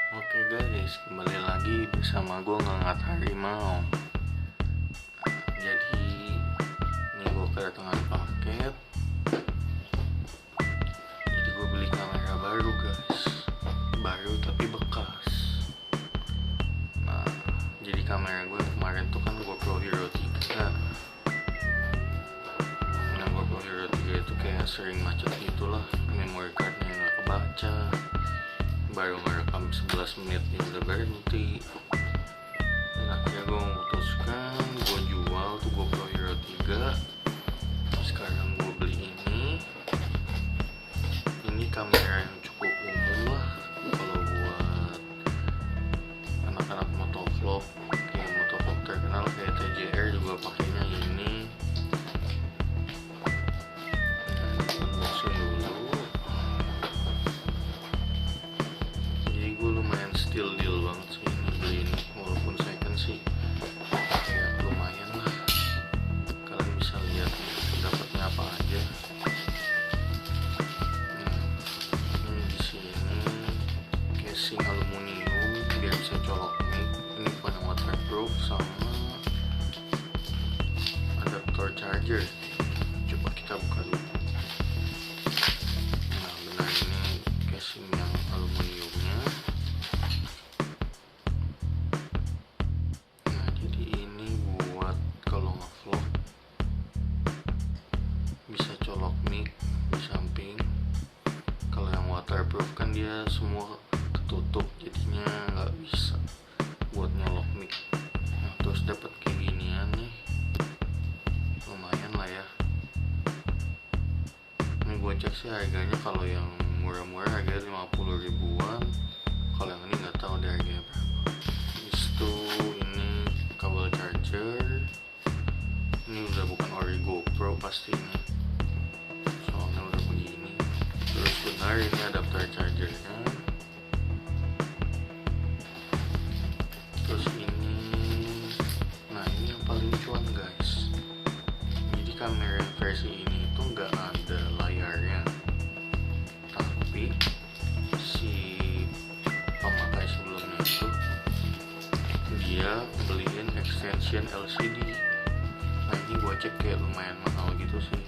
Oke guys, kembali lagi bersama gue ngangat harimau. Jadi ini gue kedatangan paket. Jadi gue beli kamera baru guys, baru tapi bekas. Nah, jadi kamera gue kemarin tuh kan Gopro Hero 3. Nah, Gopro Hero 3 itu kayak sering macet gitulah, memory cardnya nggak kebaca. Baru ngerekam 11 menit ya udah berhenti. Dan akhirnya gue memutuskan gue jual tuh Gopro Hero 3. Sekarang gue beli ini kamera yang cukup umum lah kalau buat anak-anak motovlog, kayak motovlog terkenal kayak TJR juga pakainya ini. Unboxing dulu. Gue lumayan still deal banget sih ini beli ini, walaupun second sih kayak lumayan lah. Kalian bisa lihat dapatnya apa aja. Ini di sini casing aluminium biar bisa colok mic. Ini bukan waterproof, sama adaptor charger. Coba kita buka dulu. Nah benar, ini casing yang aluminiumnya. Colok mic di samping. Kalau yang waterproof kan dia semua ketutup, jadinya nggak bisa buat nyolok mic. Nah, terus dapat kayak ginian nih, lumayan lah ya. Ini gue cek sih harganya, kalau yang murah-murah harganya 50 ribuan. Kalau yang ini nggak tahu deh harganya berapa. Habis itu ini kabel charger. Ini udah bukan ori GoPro pastinya, soalnya udah begini. Terus benar ini adapter chargernya. Terus ini, nah ini yang paling cuan guys. Jadi kamera versi ini itu nggak ada layarnya, tapi si pemakai sebelumnya itu dia beliin extension LCD. Nah ini gue cek kayak lumayan mahal gitu sih.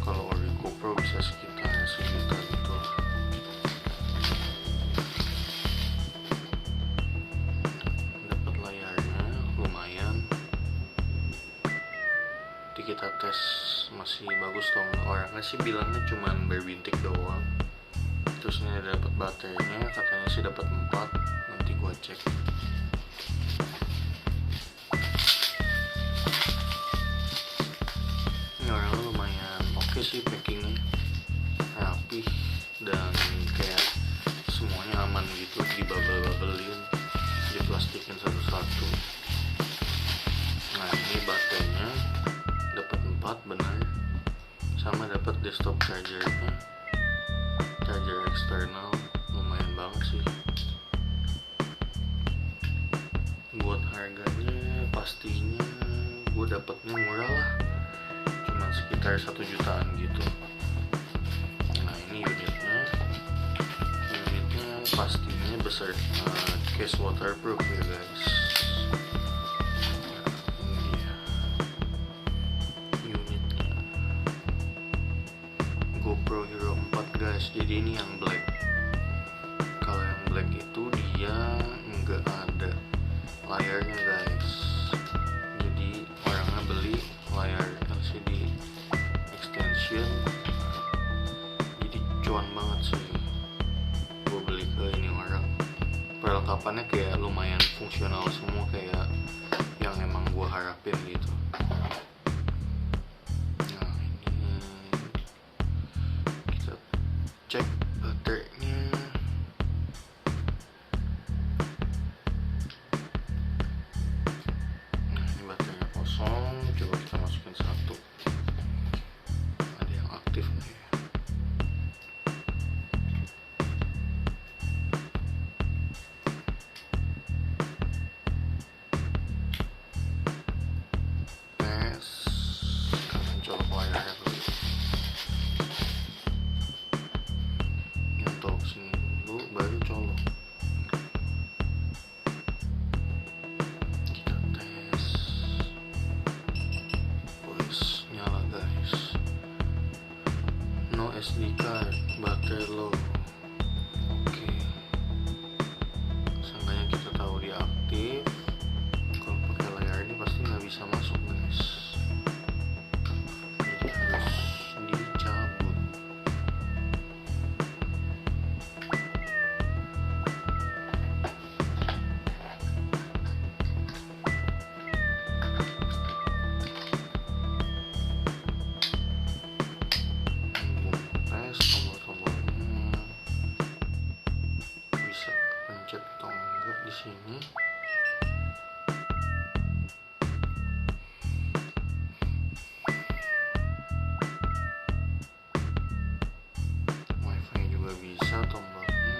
Kalau ori GoPro bisa sekitar sejuta gitu lah. Dapat layarnya lumayan. Jadi kita tes masih bagus dong. Orangnya sih bilangnya cuman berbintik doang. Terus ini dapat baterainya, katanya sih dapat 4. Nanti gua cek. Ini orangnya lumayan oke sih, packingnya rapih dan kayak semuanya aman gitu, dibabel-babelin, diplastikin satu-satu. Nah ini baterainya dapat 4 benar, sama dapat desktop chargernya, charger eksternal. Lumayan banget sih. Buat harganya pastinya gue dapetnya murah lah, cuma sekitar 1 jutaan gitu. Nah ini unitnya pastinya besar, case waterproof ya guys. Nah, ini dia unitnya, Gopro Hero 4 guys. Jadi ini yang black. Kalau yang black itu dia nggak ada layarnya guys. Jadi orangnya beli layar LCD extension, jadi cuan banget sih. Gue beli ke ini orang, perlengkapannya kayak lumayan fungsional semua, kayak yang emang gue harapin gitu. Nah ini kita cek baterainya. Nah ini baterainya kosong, coba kita masukin satu. Ada yang aktif nih ya. aktif. Kalau pakai layar ini pasti nggak bisa masuk guys, jadi harus dicabut. Tes tombol-tombolnya bisa pencet atau enggak di sini. Wifi juga bisa tombolnya.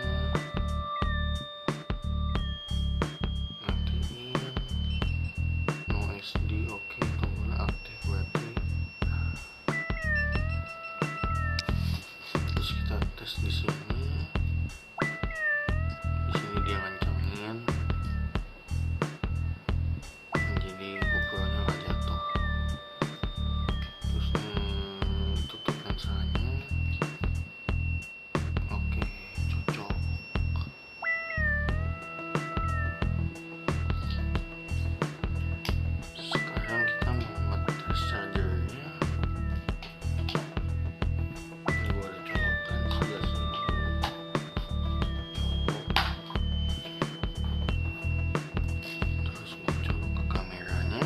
Matiin. No SD, oke, tombolnya aktif berarti. Terus kita tes di sini. Di sini dia ngancangin, jadi GoPro-nya nggak jatuh. Terus tutup lensanya. Oke, cocok. Sekarang kita mau ngetes chargernya. Ini gua udah colokan sebelah sini. Terus mau colok ke kameranya.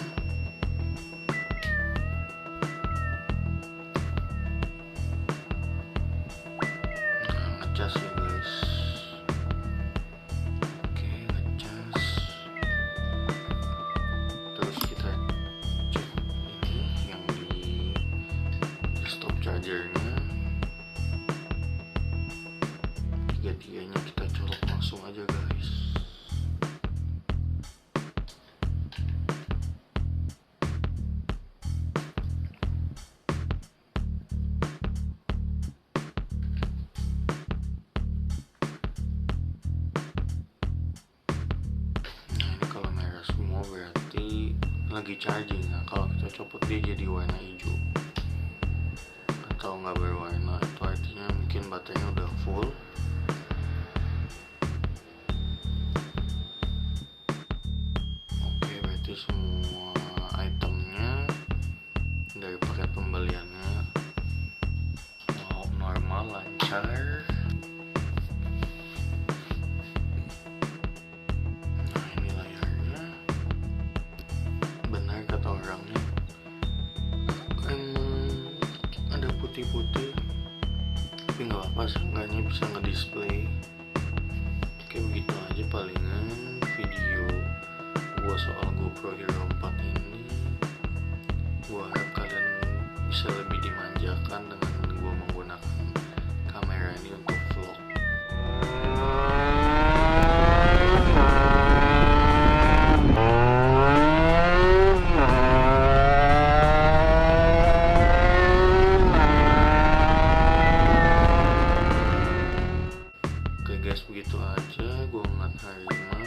Nah, ngecas ya guys. Oke, ngecas. Terus kita cek ini yang di desktop chargernya. Tiga-tiganya kita colok langsung aja guys. Nah, ini kalau merah semua berarti lagi charging. Nah, kalau kita copot dia jadi warna hijau atau nggak berwarna, itu artinya mungkin baterainya udah full. Oke, berarti semua itemnya dari paket pembeliannya normal, lancar. Nah, ini layarnya. Benar kata orangnya, emang ada putih-putih, tapi nggak apa-apa, seenggaknya bisa ngedisplay. Oke, begitu aja palingan video gua soal GoPro Hero 4 ini. Gua harap kalian bisa lebih dimanjakan dengan gua menggunakan kamera ini untuk vlog. Oke guys, begitu aja. Gua Ngat Harimau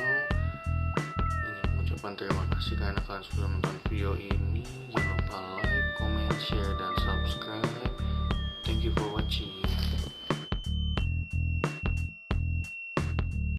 ingin mengucapkan terima kasih karena kalian sudah menonton video ini. Jangan lupa like, comment, share, dan